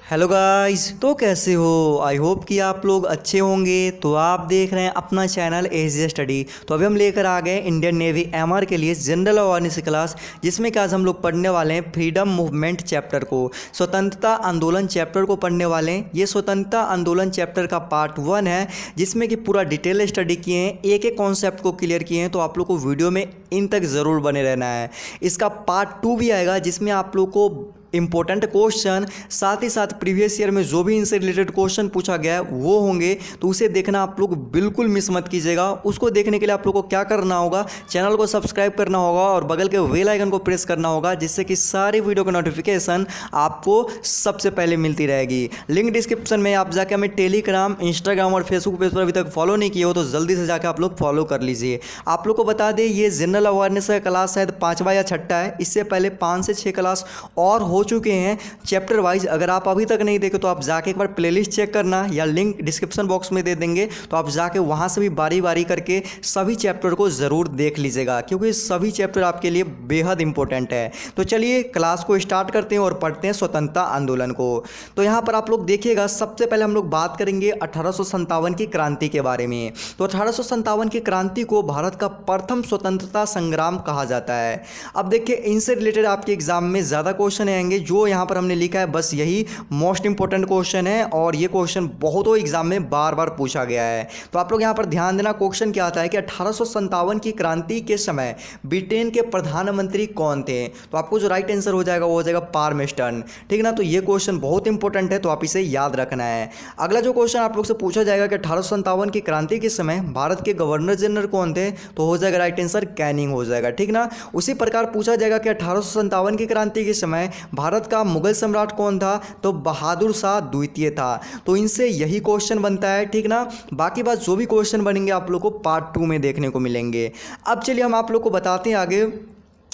Hello guys, तो कैसे हो? आई होप कि आप लोग अच्छे होंगे। तो आप देख रहे हैं अपना चैनल एजे स्टडी। तो अभी हम लेकर आ गए इंडियन नेवी एमआर के लिए जनरल अवेयरनेस क्लास, जिसमें कि आज हम लोग पढ़ने वाले हैं फ्रीडम मूवमेंट चैप्टर को, स्वतंत्रता आंदोलन चैप्टर को पढ़ने वाले हैं। ये स्वतंत्रता आंदोलन चैप्टर का पार्ट 1 है, जिसमें कि पूरा डिटेल स्टडी किए हैं, एक एक कॉन्सेप्ट को क्लियर किए हैं। तो आप लोग को वीडियो में इन तक ज़रूर बने रहना है। इसका पार्ट 2 भी आएगा, जिसमें आप लोग को इंपॉर्टेंट क्वेश्चन, साथ ही साथ प्रीवियस ईयर में जो भी इनसे रिलेटेड क्वेश्चन पूछा गया है वो होंगे। तो उसे देखना आप लोग बिल्कुल मिस मत कीजिएगा। उसको देखने के लिए आप लोग को क्या करना होगा, चैनल को सब्सक्राइब करना होगा और बगल के बेल आइकन को प्रेस करना होगा, जिससे कि सारी वीडियो की नोटिफिकेशन आपको सबसे पहले मिलती रहेगी। लिंक डिस्क्रिप्शन में, आप जाके हमें टेलीग्राम, इंस्टाग्राम और फेसबुक पेज पर अभी तक फॉलो नहीं किए हो तो जल्दी से जाकर आप लोग फॉलो कर लीजिए। आप लोग को बता दें, ये जनरल अवेयरनेस का क्लास शायद 5वां या 6ठा है। इससे पहले 5 से 6 क्लास और हो चुके हैं चैप्टर वाइज। अगर आप अभी तक नहीं देखे तो आप जाके एक बार प्लेलिस्ट चेक करना, या लिंक डिस्क्रिप्शन बॉक्स में दे देंगे, तो आप जाके वहां से भी बारी बारी करके सभी चैप्टर को ज़रूर देख लीजिएगा, क्योंकि सभी चैप्टर आपके लिए बेहद इंपॉर्टेंट है। तो चलिए क्लास को स्टार्ट करते हैं और पढ़ते हैं स्वतंत्रता आंदोलन को। तो यहाँ पर आप लोग देखिएगा, सबसे पहले हम लोग बात करेंगे 1857 की क्रांति के बारे में। तो 1857 की क्रांति को भारत का प्रथम स्वतंत्रता संग्राम कहा जाता है। अब देखिए, इनसे रिलेटेड आपके एग्जाम में ज़्यादा क्वेश्चन आएंगे। जो यहाँ पर हमने लिखा है बस यही मोस्ट इंपॉर्टेंट क्वेश्चन है, और ये क्वेश्चन बहुतों एग्जाम में बार बार पूछा गया है। तो आप लोग यहाँ पर ध्यान देना, क्वेश्चन क्या आता है कि 1857 की क्रांति के समय ब्रिटेन के प्रधानमंत्री कौन थे। तो आपको जो राइट आंसर हो जाएगा वो हो जाएगा पाल्मेस्टन। ठीक ना, तो ये क्वेश्चन बहुत इंपॉर्टेंट है, तो आप इसे याद रखना है। अगला जो क्वेश्चन आप लोग से पूछा जाएगा कि 1857 की क्रांति के समय भारत के गवर्नर जनरल कौन थे, तो हो जाएगा राइट आंसर कैनिंग हो जाएगा। ठीक ना, उसी प्रकार पूछा जाएगा कि 1857 की क्रांति के समय भारत का मुगल सम्राट कौन था, तो बहादुर शाह द्वितीय था। तो इनसे यही क्वेश्चन बनता है। ठीक ना, बाकी बात जो भी क्वेश्चन बनेंगे आप लोग को पार्ट 2 में देखने को मिलेंगे। अब चलिए हम आप लोग को बताते हैं आगे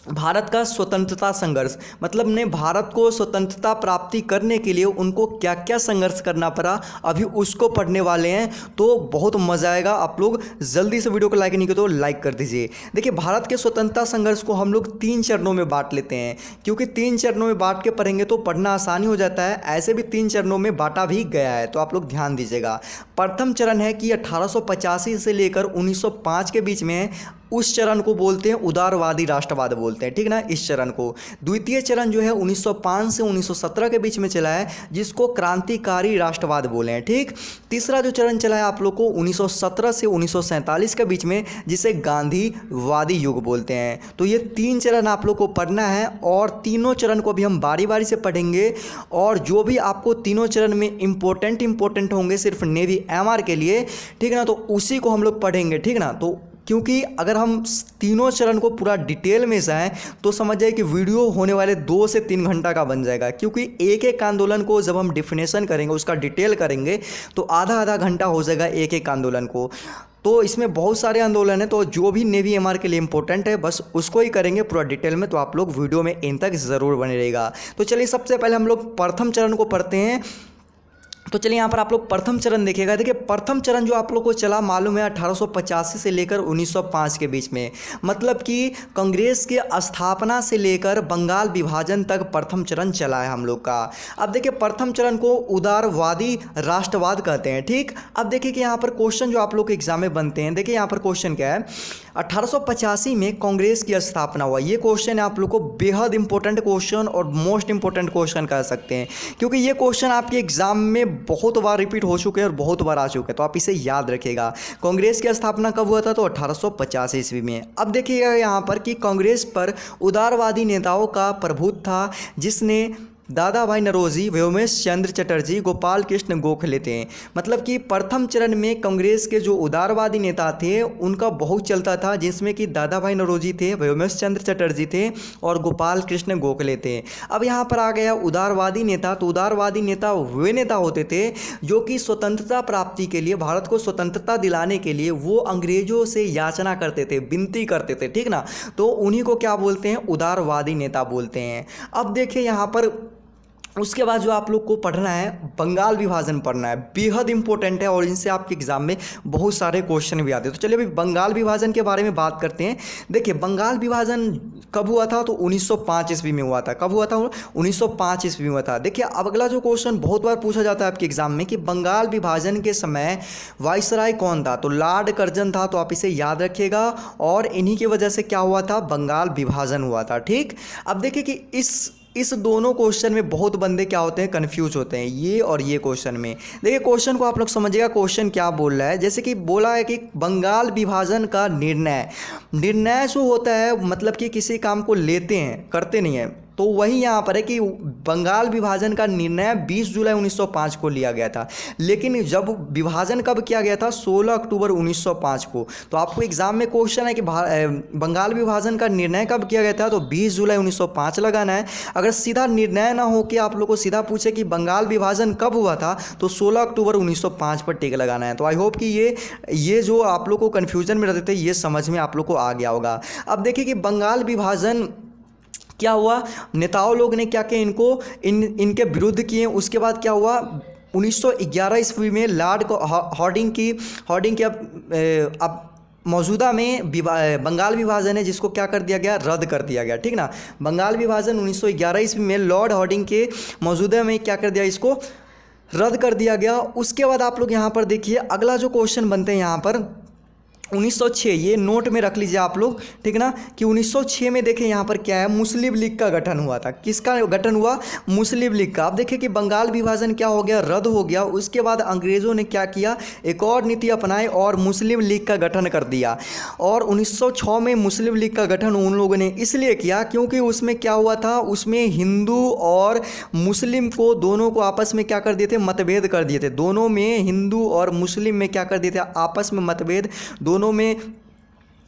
भारत का स्वतंत्रता संघर्ष, मतलब ने भारत को स्वतंत्रता प्राप्ति करने के लिए उनको क्या क्या संघर्ष करना पड़ा, अभी उसको पढ़ने वाले हैं। तो बहुत मज़ा आएगा। आप लोग जल्दी से वीडियो को लाइक नहीं किया तो लाइक कर दीजिए। देखिए, भारत के स्वतंत्रता संघर्ष को हम लोग 3 चरणों में बांट लेते हैं, क्योंकि 3 चरणों में बांट के पढ़ेंगे तो पढ़ना आसानी हो जाता है। ऐसे भी 3 चरणों में बांटा भी गया है, तो आप लोग ध्यान दीजिएगा। प्रथम चरण है कि 1885 से लेकर 1905 के बीच में है, उस चरण को बोलते हैं उदारवादी राष्ट्रवाद बोलते हैं। ठीक ना, इस चरण को। द्वितीय चरण जो है 1905 से 1917 के बीच में चला है, जिसको क्रांतिकारी राष्ट्रवाद बोले हैं। ठीक। तीसरा जो चरण चला है आप लोग को 1917 से 1947 के बीच में, जिसे गांधीवादी युग बोलते हैं। तो ये 3 चरण आप लोग को पढ़ना है, और तीनों चरण को भी हम बारी बारी से पढ़ेंगे। और जो भी आपको तीनों चरण में इंपॉर्टेंट होंगे सिर्फ नेवी एमआर के लिए, ठीक ना, तो उसी को हम लोग पढ़ेंगे। ठीक ना, तो क्योंकि अगर हम तीनों चरण को पूरा डिटेल में जाएं तो समझ जाए कि वीडियो होने वाले 2 से 3 घंटा का बन जाएगा, क्योंकि एक एक आंदोलन को जब हम डिफिनेशन करेंगे, उसका डिटेल करेंगे, तो आधा आधा घंटा हो जाएगा एक एक आंदोलन को। तो इसमें बहुत सारे आंदोलन हैं, तो जो भी नेवी एमआर के लिए इंपॉर्टेंट है बस उसको ही करेंगे पूरा डिटेल में। तो आप लोग वीडियो में इन तक ज़रूर बने रहेगा। तो चलिए सबसे पहले हम लोग प्रथम चरण को पढ़ते हैं। तो चलिए यहाँ पर आप लोग प्रथम चरण देखिएगा। देखिए, प्रथम चरण जो आप लोग को चला मालूम है 1885 से लेकर 1905 के बीच में, मतलब कि कांग्रेस के स्थापना से लेकर बंगाल विभाजन तक प्रथम चरण चला है हम लोग का। अब देखिए, प्रथम चरण को उदारवादी राष्ट्रवाद कहते हैं। ठीक। अब देखिए कि यहाँ पर क्वेश्चन जो आप लोग के एग्जाम में बनते हैं, देखिए यहाँ पर क्वेश्चन क्या है, 1885 में कांग्रेस की स्थापना हुआ। ये क्वेश्चन आप लोग को बेहद इंपॉर्टेंट क्वेश्चन और मोस्ट इंपॉर्टेंट क्वेश्चन कह सकते हैं, क्योंकि ये क्वेश्चन आपके एग्जाम में बहुत बार रिपीट हो चुके हैं और बहुत बार आ चुके हैं। तो आप इसे याद रखिएगा। कांग्रेस की स्थापना कब हुआ था, तो 1885 ईस्वी में। अब देखिएगा यहाँ पर कि कांग्रेस पर उदारवादी नेताओं का प्रभुत्व था, जिसने दादा भाई नौरोजी, व्योमेश चंद्र चटर्जी, गोपाल कृष्ण गोखले थे। मतलब कि प्रथम चरण में कांग्रेस के जो उदारवादी नेता थे उनका बहुत चलता था, जिसमें कि दादा भाई नौरोजी थे, व्योमेश चंद्र चटर्जी थे और गोपाल कृष्ण गोखले थे। अब यहाँ पर आ गया उदारवादी नेता। तो उदारवादी नेता वे नेता होते थे जो कि स्वतंत्रता प्राप्ति के लिए, भारत को स्वतंत्रता दिलाने के लिए वो अंग्रेजों से याचना करते थे, विनती करते थे। ठीक ना, तो उन्हीं को क्या बोलते हैं, उदारवादी नेता बोलते हैं। अब देखिए यहाँ पर उसके बाद जो आप लोग को पढ़ना है बंगाल विभाजन पढ़ना है, बेहद इंपॉर्टेंट है और इनसे आपके एग्जाम में बहुत सारे क्वेश्चन भी आते हैं। तो चलिए अभी बंगाल विभाजन के बारे में बात करते हैं। देखिए बंगाल विभाजन कब हुआ था, तो 1905 ईस्वी में हुआ था। कब हुआ था? 1905 ईस्वी में हुआ था। देखिए अब अगला जो क्वेश्चन बहुत बार पूछा जाता है आपके एग्जाम में कि बंगाल विभाजन के समय वाइसराय कौन था, तो लॉर्ड कर्जन था, तो आप इसे याद रखिएगा। और इन्हीं की वजह से क्या हुआ था, बंगाल विभाजन हुआ था। ठीक, अब देखिए कि इस दोनों क्वेश्चन में बहुत बंदे क्या होते हैं, कंफ्यूज होते हैं, ये और ये क्वेश्चन में। देखिए क्वेश्चन को आप लोग समझिएगा, क्वेश्चन क्या बोल रहा है। जैसे कि बोला है कि बंगाल विभाजन का निर्णय जो होता है, मतलब कि किसी काम को लेते हैं, करते नहीं है, तो वही यहाँ पर है कि बंगाल विभाजन का निर्णय 20 जुलाई 1905 को लिया गया था। लेकिन जब विभाजन कब किया गया था, 16 अक्टूबर 1905 को। तो आपको एग्जाम में क्वेश्चन है कि बंगाल विभाजन का निर्णय कब किया गया था, तो 20 जुलाई 1905 लगाना है। अगर सीधा निर्णय ना हो कि आप लोग को सीधा पूछे कि बंगाल विभाजन कब हुआ था, तो 16 अक्टूबर 1905 पर टिक लगाना है। तो आई होप कि ये जो आप लोग को कन्फ्यूजन में रहते थे, ये समझ में आप लोग को आ गया होगा। अब देखिए कि बंगाल विभाजन क्या हुआ, नेताओं लोग ने क्या किया, इनके विरुद्ध किए। उसके बाद क्या हुआ, 1911 ईस्वी में लॉर्ड हॉर्डिंग की अब मौजूदा में बंगाल विभाजन है जिसको क्या कर दिया गया, रद्द कर दिया गया। ठीक ना, बंगाल विभाजन 1911 ईस्वी में लॉर्ड हॉर्डिंग के मौजूदा में क्या कर दिया, इसको रद्द कर दिया गया। उसके बाद आप लोग यहाँ पर देखिए अगला जो क्वेश्चन बनते हैं यहाँ पर 1906, ये नोट में रख लीजिए आप लोग, ठीक ना, कि 1906 में देखें यहाँ पर क्या है, मुस्लिम लीग का गठन हुआ था। किसका गठन हुआ, मुस्लिम लीग का। अब देखिए कि बंगाल विभाजन क्या हो गया, रद्द हो गया। उसके बाद अंग्रेज़ों ने क्या किया, एक और नीति अपनाई और मुस्लिम लीग का गठन कर दिया। और 1906 में मुस्लिम लीग का गठन उन लोगों ने इसलिए किया क्योंकि उसमें क्या हुआ था, उसमें हिंदू और मुस्लिम को दोनों को आपस में क्या कर दिए थे, मतभेद कर दिए थे। दोनों में, हिंदू और मुस्लिम में क्या कर दिए थे, आपस में मतभेद, दोनों में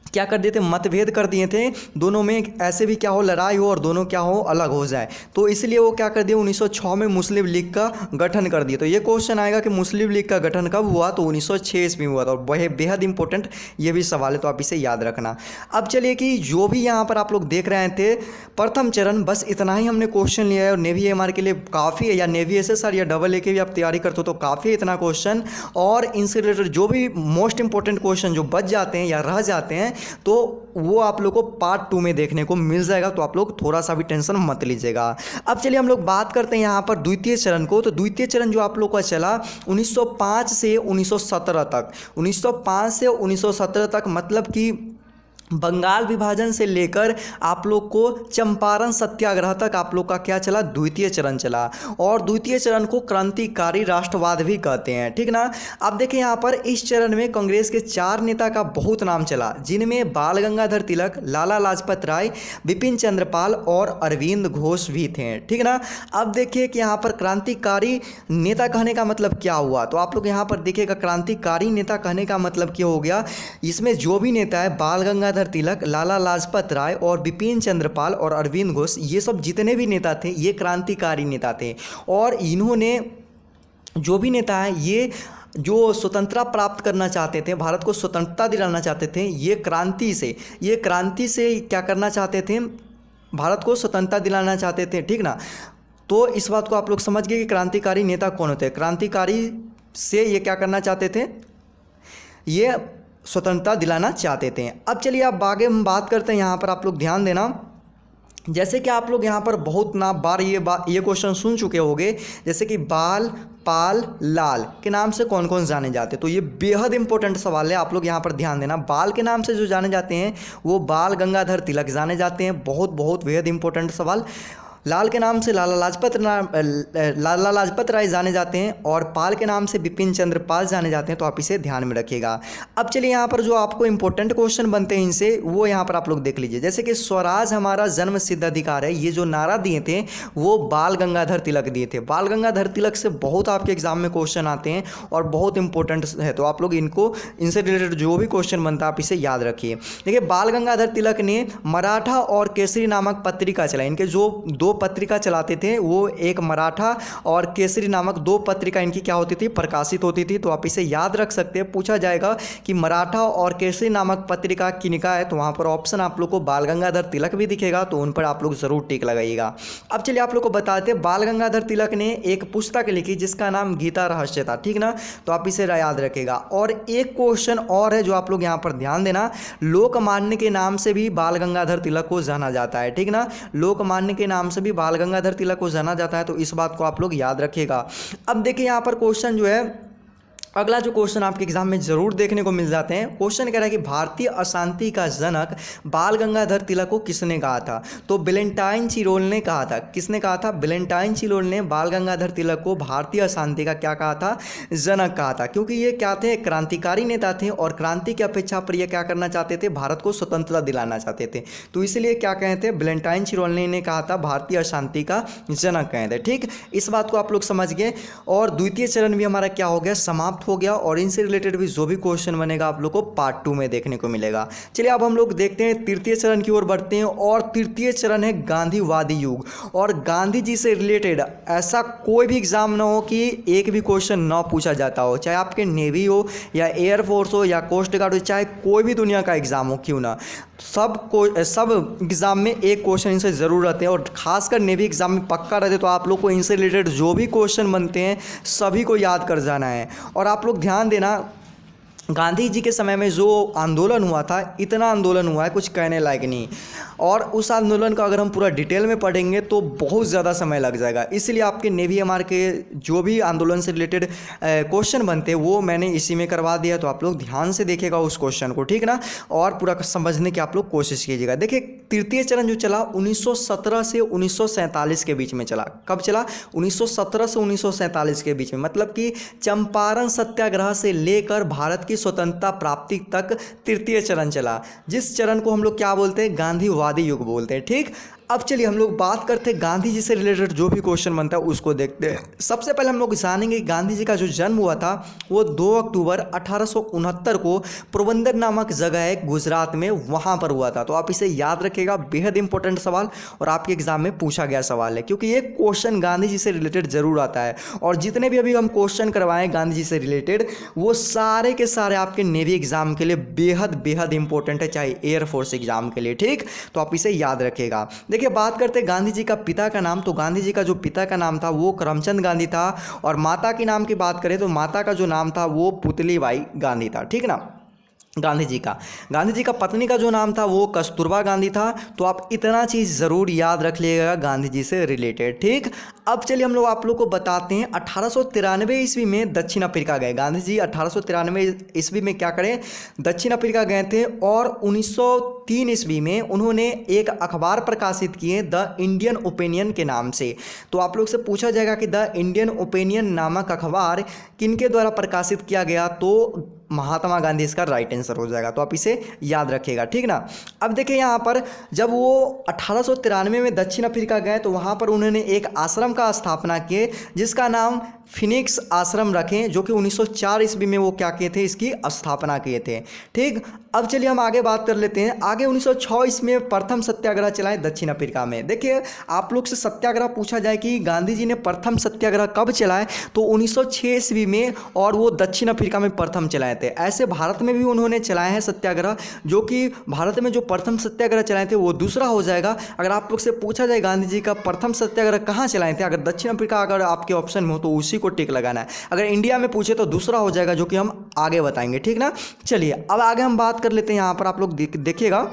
क्या कर दिए थे, मतभेद कर दिए थे। दोनों में ऐसे भी क्या हो, लड़ाई हो और दोनों क्या हो, अलग हो जाए। तो इसलिए वो क्या कर दिए, 1906 में मुस्लिम लीग का गठन कर दिया। तो ये क्वेश्चन आएगा कि मुस्लिम लीग का गठन कब हुआ, तो 1906 ईस्वी में हुआ था। और वह बेहद इंपॉर्टेंट ये भी सवाल है, तो आप इसे याद रखना। अब चलिए कि जो भी यहाँ पर आप लोग देख रहे थे प्रथम चरण, बस इतना ही हमने क्वेश्चन लिया है। और नेवी एमआर के लिए काफ़ी है, या नेवी एसएसआर या डबल ए के भी आप तैयारी करते हो तो काफ़ी इतना क्वेश्चन। और इनसे रिलेटेड जो भी मोस्ट इंपॉर्टेंट क्वेश्चन जो बच जाते हैं या रह जाते हैं, तो वो आप लोग को पार्ट 2 में देखने को मिल जाएगा। तो आप लोग थोड़ा सा भी टेंशन मत लीजिएगा। अब चलिए हम लोग बात करते हैं यहाँ पर द्वितीय चरण को। तो द्वितीय चरण जो आप लोग का चला 1905 से 1917 तक, 1905 से 1917 तक, मतलब कि बंगाल विभाजन से लेकर आप लोग को चंपारण सत्याग्रह तक आप लोग का क्या चला, द्वितीय चरण चला। और द्वितीय चरण को क्रांतिकारी राष्ट्रवाद भी कहते हैं, ठीक ना। अब देखिए यहाँ पर इस चरण में कांग्रेस के 4 नेता का बहुत नाम चला, जिनमें बाल गंगाधर तिलक, लाला लाजपत राय, बिपिन चंद्र पाल और अरविंद घोष भी थे, ठीक ना। अब देखिए कि यहाँ पर क्रांतिकारी नेता कहने का मतलब क्या हुआ, तो आप लोग यहाँ पर देखिएगा क्रांतिकारी नेता कहने का मतलब क्या हो गया। इसमें जो भी नेता है, बाल गंगाधर तिलक, लाला लाजपत राय और बिपिन चंद्र पाल और अरविंद घोष, ये सब जितने भी नेता थे ये क्रांतिकारी नेता थे। और इन्होंने, जो भी नेता है, ये जो स्वतंत्रता प्राप्त करना चाहते थे, भारत को स्वतंत्रता दिलाना चाहते थे, ये क्रांति से क्या करना चाहते थे, भारत को स्वतंत्रता दिलाना चाहते थे, ठीक ना। तो इस बात को आप लोग समझ गए कि क्रांतिकारी नेता कौन होते हैं। क्रांतिकारी से ये क्या करना चाहते थे, ये स्वतंत्रता दिलाना चाहते थे। अब चलिए अब आगे हम बात करते हैं। यहाँ पर आप लोग ध्यान देना, जैसे कि आप लोग यहाँ पर बहुत ना बार ये क्वेश्चन सुन चुके होंगे, जैसे कि बाल, पाल, लाल के नाम से कौन कौन जाने जाते हैं। तो ये बेहद इंपॉर्टेंट सवाल है, आप लोग यहाँ पर ध्यान देना। बाल के नाम से जो जाने जाते हैं वो बाल गंगाधर तिलक जाने जाते हैं, बहुत बेहद इंपॉर्टेंट सवाल। लाल के नाम से लाला लाजपत राय जाने जाते हैं और पाल के नाम से बिपिन चंद्र पाल जाने जाते हैं। तो आप इसे ध्यान में रखिएगा। अब चलिए यहाँ पर जो आपको इंपॉर्टेंट क्वेश्चन बनते हैं इनसे, वो यहाँ पर आप लोग देख लीजिए। जैसे कि स्वराज हमारा जन्म सिद्ध अधिकार है, ये जो नारा दिए थे वो बाल गंगाधर तिलक दिए थे। बाल गंगाधर तिलक से बहुत आपके एग्जाम में क्वेश्चन आते हैं और बहुत इंपॉर्टेंट है, तो आप लोग इनसे रिलेटेड जो भी क्वेश्चन बनता है आप इसे याद रखिए। देखिए बाल गंगाधर तिलक ने मराठा और केसरी नामक पत्रिका चलाई। इनके जो 2 पत्रिका चलाते थे, वो एक मराठा और केसरी नामक 2 पत्रिका इनकी क्या होती थी, प्रकाशित होती थी। तो आप इसे याद रख सकते हैं, पूछा जाएगा कि मराठा और केसरी नामक पत्रिका किनका है, तो वहाँ पर ऑप्शन आप लोग को बाल गंगाधर तिलक भी दिखेगा, तो उन पर आप लोग ज़रूर टिक लगाइएगा। अब चलिए आप लोग को बताते हैं, बाल गंगाधर तिलक ने एक पुस्तक लिखी जिसका नाम गीता रहस्य था, ठीक ना, तो आप इसे याद रखेगा। और एक क्वेश्चन और है जो आप लोग यहाँ पर ध्यान देना, लोकमान्य के नाम से भी बाल गंगाधर तिलक को जाना जाता है, ठीक ना, लोकमान्य के नाम से भी बाल गंगाधर तिलक को जाना जाता है, तो इस बात को आप लोग याद रखिएगा। अब देखिए यहाँ पर क्वेश्चन जो है, अगला जो क्वेश्चन आपके एग्जाम में जरूर देखने को मिल जाते हैं, क्वेश्चन कह रहा है कि भारतीय अशांति का जनक बाल गंगाधर तिलक को किसने कहा था, तो वैलेंटाइन चिरोल ने कहा था। किसने कहा था, वैलेंटाइन चिरोल ने बाल गंगाधर तिलक को भारतीय अशांति का क्या कहा था, जनक कहा था, क्योंकि ये क्या थे, क्रांतिकारी नेता थे और क्रांति की अपेक्षा पर ये क्या करना चाहते थे, भारत को स्वतंत्रता दिलाना चाहते थे, तो इसलिए क्या कहे थे, वैलेंटाइन चिरोल ने इन्हें कहा था भारतीय अशांति का जनक कहे थे। ठीक, इस बात को आप लोग समझ गए। और द्वितीय चरण भी हमारा क्या हो गया, समाप्त हो गया, और इनसे रिलेटेड भी जो भी क्वेश्चन बनेगा आप लोग को पार्ट 2 में देखने को मिलेगा। चलिए अब हम लोग देखते हैं तृतीय चरण की ओर बढ़ते हैं, और तृतीय चरण है गांधीवादी युग। और गांधी जी से रिलेटेड ऐसा कोई भी एग्जाम ना हो कि एक भी क्वेश्चन ना पूछा जाता हो, चाहे आपके नेवी हो या एयरफोर्स हो या कोस्ट गार्ड हो, चाहे कोई भी दुनिया का एग्जाम हो क्यों ना, सब एग्ज़ाम में एक क्वेश्चन इनसे ज़रूर रहते हैं, और खासकर नेवी एग्ज़ाम में पक्का रहते, तो आप लोग को इनसे रिलेटेड जो भी क्वेश्चन बनते हैं सभी को याद कर जाना है। और आप लोग ध्यान देना, गांधी जी के समय में जो आंदोलन हुआ था, इतना आंदोलन हुआ है कुछ कहने लायक नहीं, और उस आंदोलन का अगर हम पूरा डिटेल में पढ़ेंगे तो बहुत ज़्यादा समय लग जाएगा। इसलिए आपके नेवी एमआर के जो भी आंदोलन से रिलेटेड क्वेश्चन बनते हैं वो मैंने इसी में करवा दिया, तो आप लोग ध्यान से देखिएगा उस क्वेश्चन को, ठीक ना, और पूरा समझने की आप लोग कोशिश कीजिएगा। देखिए तृतीय चरण जो चला 1917 से 1947 के बीच में चला। कब चला, 1917 से 1947 के बीच में, मतलब कि चंपारण सत्याग्रह से लेकर भारत की स्वतंत्रता प्राप्ति तक तृतीय चरण चला, जिस चरण को हम लोग क्या बोलते हैं, गांधीवादी युग बोलते हैं। ठीक, अब चलिए हम लोग बात करते हैं गांधी जी से रिलेटेड जो भी क्वेश्चन बनता है उसको देखते हैं। सबसे पहले हम लोग जानेंगे गांधी जी का जो जन्म हुआ था वो 2 अक्टूबर 1869 को पोरबंदर नामक जगह है गुजरात में, वहाँ पर हुआ था। तो आप इसे याद रखिएगा, बेहद इंपॉर्टेंट सवाल और आपके एग्जाम में पूछा गया सवाल है, क्योंकि ये क्वेश्चन गांधी जी से रिलेटेड जरूर आता है। और जितने भी अभी हम क्वेश्चन करवाएं गांधी जी से रिलेटेड वो सारे के सारे आपके नेवी एग्जाम के लिए बेहद बेहद इंपॉर्टेंट है, चाहे एयरफोर्स एग्जाम के लिए। ठीक, तो आप इसे याद रखिएगा। देखिए बात करते हैं गांधी जी का पिता का नाम, तो गांधी जी का जो पिता का नाम था वो करमचंद गांधी था, और माता के नाम की बात करें तो माता का जो नाम था वो पुतलीबाई गांधी था, ठीक ना। गांधी जी का पत्नी का जो नाम था वो कस्तूरबा गांधी था। तो आप इतना चीज़ ज़रूर याद रख लीजिएगा गांधी जी से रिलेटेड। ठीक, अब चलिए हम लोग आप लोग को बताते हैं 1893 ईस्वी में दक्षिण अफ्रीका गए। गांधी जी 1893 ईस्वी में क्या करें, दक्षिण अफ्रीका गए थे, और 1903 ईस्वी में उन्होंने एक अखबार प्रकाशित किए द इंडियन ओपिनियन के नाम से। तो आप लोग से पूछा जाएगा कि द इंडियन ओपिनियन नामक अखबार किनके द्वारा प्रकाशित किया गया, तो महात्मा गांधी इसका राइट आंसर हो जाएगा। तो आप इसे याद रखिएगा, ठीक ना। अब देखिए यहाँ पर जब वो 1893 में दक्षिण अफ्रीका गए तो वहाँ पर उन्होंने एक आश्रम का स्थापना किए जिसका नाम फिनिक्स आश्रम रखें, जो कि 1904 ईस्वी में वो क्या किए थे, इसकी स्थापना किए थे। ठीक, अब चलिए हम आगे बात कर लेते हैं। आगे 1906 ईस्वी में प्रथम सत्याग्रह चलाए दक्षिण अफ्रीका में। देखिए आप लोग से सत्याग्रह पूछा जाए कि गांधी जी ने प्रथम सत्याग्रह कब चलाए, तो 1906 ईस्वी में, और वो दक्षिण अफ्रीका में प्रथम चलाए थे। ऐसे भारत में भी उन्होंने चलाए हैं सत्याग्रह, जो कि भारत में जो प्रथम सत्याग्रह चलाए थे वो दूसरा हो जाएगा। अगर आप लोग से पूछा जाए गांधी जी का प्रथम सत्याग्रह कहाँ चलाए थे, अगर दक्षिण अफ्रीका अगर आपके ऑप्शन में हो तो उसी को टिक लगाना है। अगर इंडिया में पूछे तो दूसरा हो जाएगा, जो कि हम आगे बताएंगे, ठीक ना। चलिए अब आगे हम बात कर लेते हैं। यहाँ पर आप लोग देखिएगा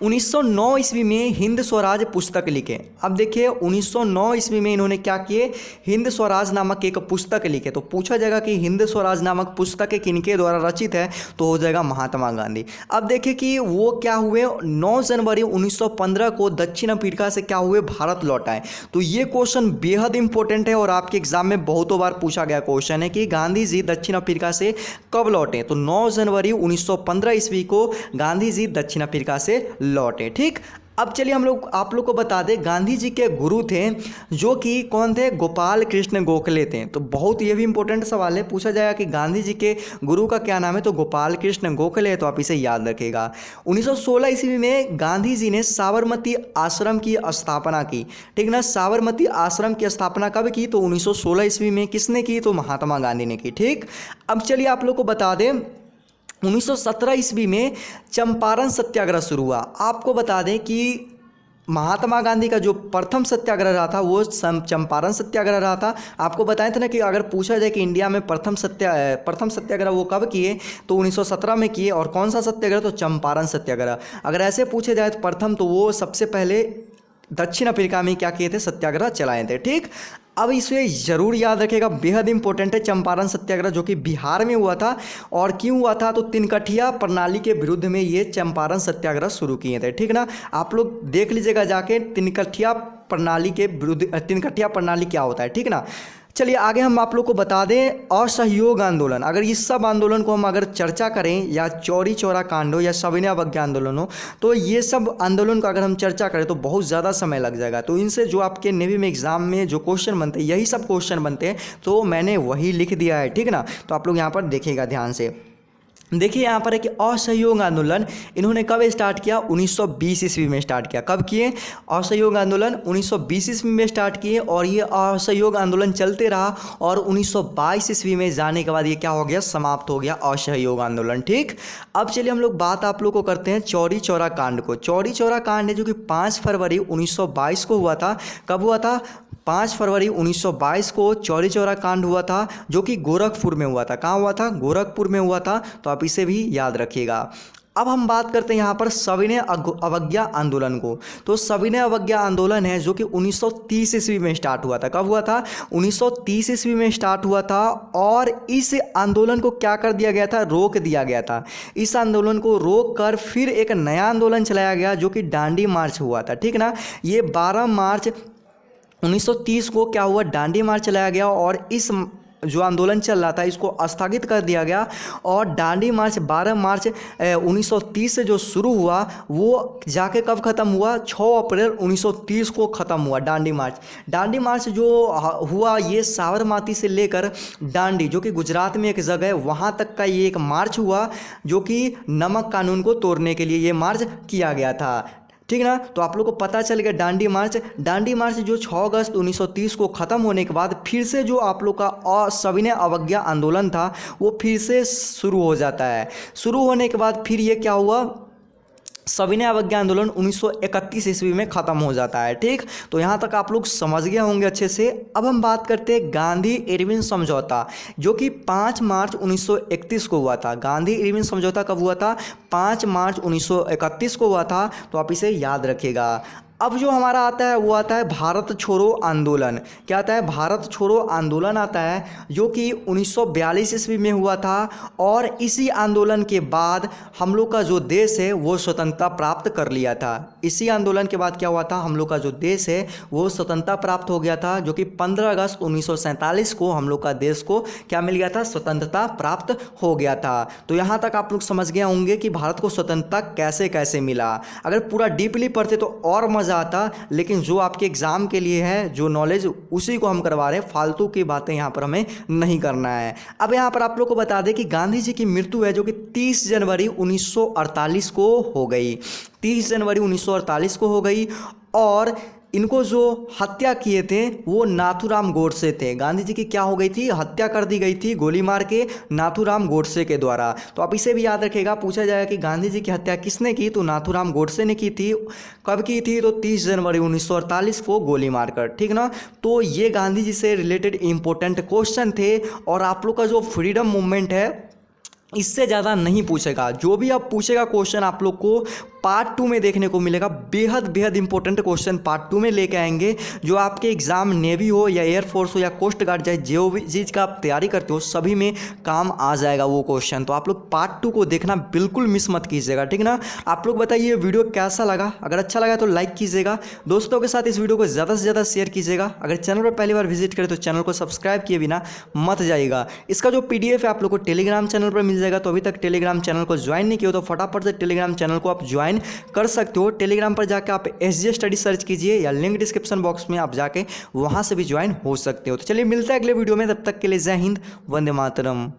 1909 ईस्वी में हिंद स्वराज पुस्तक लिखे। अब देखिए 1909 ईस्वी में इन्होंने क्या किए, हिंद स्वराज नामक एक पुस्तक लिखे। तो पूछा जाएगा कि हिंद स्वराज नामक पुस्तक किनके द्वारा रचित है, तो हो जाएगा महात्मा गांधी। अब देखिए कि वो क्या हुए, 9 जनवरी 1915 को दक्षिण अफ्रीका से क्या हुए, भारत लौट आए। तो ये क्वेश्चन बेहद इंपॉर्टेंट है और आपके एग्जाम में बहुतों बार पूछा गया क्वेश्चन है कि गांधी जी दक्षिण अफ्रीका से कब लौटे। तो 9 जनवरी 1915 ईस्वी को गांधी जी दक्षिण अफ्रीका से लौटे। ठीक, अब चलिए हम लोग आप लोग को बता दें, गांधी जी के गुरु थे जो कि कौन थे, गोपाल कृष्ण गोखले थे। तो बहुत ये भी इंपॉर्टेंट सवाल है, पूछा जाएगा कि गांधी जी के गुरु का क्या नाम है, तो गोपाल कृष्ण गोखले है, तो आप इसे याद रखिएगा। 1916 ईस्वी में गांधी जी ने साबरमती आश्रम की स्थापना की, ठीक ना। साबरमती आश्रम की स्थापना कब की, तो 1916 ईस्वी में। किसने की, तो महात्मा गांधी ने की, ठीक। अब चलिए आप लोग को बता दें 1917 ईस्वी में चंपारण सत्याग्रह शुरू हुआ। आपको बता दें कि महात्मा गांधी का जो प्रथम सत्याग्रह रहा था वो चंपारण सत्याग्रह रहा था। आपको बताया था ना कि अगर पूछा जाए कि इंडिया में प्रथम सत्याग्रह वो कब किए, तो 1917 में किए। और कौन सा सत्याग्रह, तो चंपारण सत्याग्रह। अगर ऐसे पूछे जाए तो प्रथम, तो वो सबसे पहले दक्षिण अफ्रीका में क्या किए थे, सत्याग्रह चलाए थे, ठीक। अब इसे ज़रूर याद रखिएगा, बेहद इंपॉर्टेंट है। चंपारण सत्याग्रह जो कि बिहार में हुआ था, और क्यों हुआ था, तो तिनकठिया प्रणाली के विरुद्ध में ये चंपारण सत्याग्रह शुरू किए थे, ठीक ना। आप लोग देख लीजिएगा जाके तिनकठिया प्रणाली के विरुद्ध, तिनकठिया प्रणाली क्या होता है, ठीक ना। चलिए आगे हम आप लोग को बता दें असहयोग आंदोलन। अगर इस सब आंदोलन को हम अगर चर्चा करें, या चौरी चौरा कांड हो या सविनय अवज्ञा आंदोलन हो, तो ये सब आंदोलन का अगर हम चर्चा करें तो बहुत ज़्यादा समय लग जाएगा। तो इनसे जो आपके नेवी में एग्जाम में जो क्वेश्चन बनते हैं, यही सब क्वेश्चन बनते हैं, तो मैंने वही लिख दिया है, ठीक ना। तो आप लोग यहाँ पर देखिएगा ध्यान से। देखिए यहाँ पर है कि असहयोग आंदोलन इन्होंने कब स्टार्ट किया, 1920 ईस्वी में स्टार्ट किया। कब किए, असहयोग आंदोलन 1920 ईस्वी में स्टार्ट किए, और ये असहयोग आंदोलन चलते रहा, और 1922 ईस्वी में जाने के बाद ये क्या हो गया, समाप्त हो गया असहयोग आंदोलन, ठीक। अब चलिए हम लोग बात आप लोग को करते हैं चौरी चौरा कांड को। चौरी चौरा कांड है जो कि 5 फरवरी 1922 को हुआ था। कब हुआ था, 5 फरवरी 1922 को चौरी चौरा कांड हुआ था, जो कि गोरखपुर में हुआ था। कहाँ हुआ था, गोरखपुर में हुआ था, तो आप इसे भी याद रखिएगा। अब हम बात करते हैं यहाँ पर सविनय अवज्ञा आंदोलन को। तो सविनय अवज्ञा आंदोलन है जो कि 1930 ईस्वी में स्टार्ट हुआ था। कब हुआ था, 1930 ईस्वी में स्टार्ट हुआ था, और इस आंदोलन को क्या कर दिया गया था, रोक दिया गया था। इस आंदोलन को रोक कर फिर एक नया आंदोलन चलाया गया जो कि दांडी मार्च हुआ था, ठीक ना। ये 12 मार्च 1930 को क्या हुआ, दांडी मार्च चलाया गया, और इस जो आंदोलन चल रहा था इसको स्थगित कर दिया गया। और दांडी मार्च 12 मार्च 1930 से जो शुरू हुआ वो जाके कब ख़त्म हुआ, 6 अप्रैल 1930 को ख़त्म हुआ दांडी मार्च। दांडी मार्च जो हुआ ये साबरमती से लेकर दांडी, जो कि गुजरात में एक जगह है, वहाँ तक का ये एक मार्च हुआ, जो कि नमक कानून को तोड़ने के लिए ये मार्च किया गया था, ठीक ना। तो आप लोग को पता चल गया दांडी मार्च जो 6 अगस्त 1930 को ख़त्म होने के बाद फिर से जो आप लोग का सविनय अवज्ञा आंदोलन था वो फिर से शुरू हो जाता है। शुरू होने के बाद फिर ये क्या हुआ, सविनय अवज्ञा आंदोलन 1931 ईस्वी में ख़त्म हो जाता है, ठीक। तो यहाँ तक आप लोग समझ गए होंगे अच्छे से। अब हम बात करते हैं गांधी इरविन समझौता, जो कि 5 मार्च 1931 को हुआ था। गांधी इरविन समझौता कब हुआ था, 5 मार्च 1931 को हुआ था, तो आप इसे याद रखिएगा। अब जो हमारा आता है वो आता है भारत छोड़ो आंदोलन। क्या आता है, भारत छोड़ो आंदोलन आता है, जो कि 1942 ईस्वी में हुआ था। और इसी आंदोलन के बाद हम लोग का जो देश है वो स्वतंत्रता प्राप्त कर लिया था। इसी आंदोलन के बाद क्या हुआ था, हम लोग का जो देश है वो स्वतंत्रता प्राप्त हो गया था, जो कि 15 अगस्त 1947 को हम लोग का देश को क्या मिल गया था, स्वतंत्रता प्राप्त हो गया था। तो यहाँ तक आप लोग समझ गए होंगे कि भारत को स्वतंत्रता कैसे कैसे मिला। अगर पूरा डीपली पढ़ते तो और मज़ा आता, लेकिन जो आपके एग्जाम के लिए है जो नॉलेज उसी को हम करवा रहे हैं, फालतू की बातें यहाँ पर हमें नहीं करना है। अब यहाँ पर आप लोग को बता दें कि गांधी जी की मृत्यु है जो कि 30 जनवरी 1948 को हो गई। 30 जनवरी 1948 को हो गई, और इनको जो हत्या किए थे वो नाथूराम गोडसे थे। गांधी जी की क्या हो गई थी, हत्या कर दी गई थी गोली मार के नाथूराम गोडसे के द्वारा। तो आप इसे भी याद रखिएगा, पूछा जाएगा कि गांधी जी की हत्या किसने की, तो नाथूराम गोडसे ने की थी। कब की थी, तो 30 जनवरी 1948 को गोली मारकर, ठीक ना। तो ये गांधी जी से रिलेटेड इंपॉर्टेंट क्वेश्चन थे। और आप लोग का जो फ्रीडम मूवमेंट है इससे ज़्यादा नहीं पूछेगा। जो भी आप पूछेगा क्वेश्चन आप लोग को पार्ट 2 में देखने को मिलेगा। बेहद इंपॉर्टेंट क्वेश्चन पार्ट 2 में लेके आएंगे, जो आपके एग्जाम नेवी हो या एयरफोर्स हो या कोस्ट गार्ड, चाहे जो भी चीज़ का आप तैयारी करते हो सभी में काम आ जाएगा वो क्वेश्चन। तो आप लोग पार्ट 2 को देखना बिल्कुल मिस मत कीजिएगा, ठीक ना। आप लोग बताइए वीडियो कैसा लगा, अगर अच्छा लगा तो लाइक कीजिएगा, दोस्तों के साथ इस वीडियो को ज़्यादा से ज़्यादा शेयर कीजिएगा। अगर चैनल पर पहली बार विजिट करें तो चैनल को सब्सक्राइब किए बिना मत जाइएगा। इसका जो PDF है आप लोग को टेलीग्राम चैनल पर मिल जाएगा। तो अभी तक टेलीग्राम चैनल को ज्वाइन नहीं किया तो फटाफट से टेलीग्राम चैनल को आप ज्वाइन ज्वाइन कर सकते हो। टेलीग्राम पर जाकर आप SJ स्टडी सर्च कीजिए या लिंक डिस्क्रिप्शन बॉक्स में आप जाके वहाँ से भी ज्वाइन हो सकते हो। तो चलिए मिलते हैं अगले वीडियो में, तब तक के लिए जय हिंद, वंदे मातरम।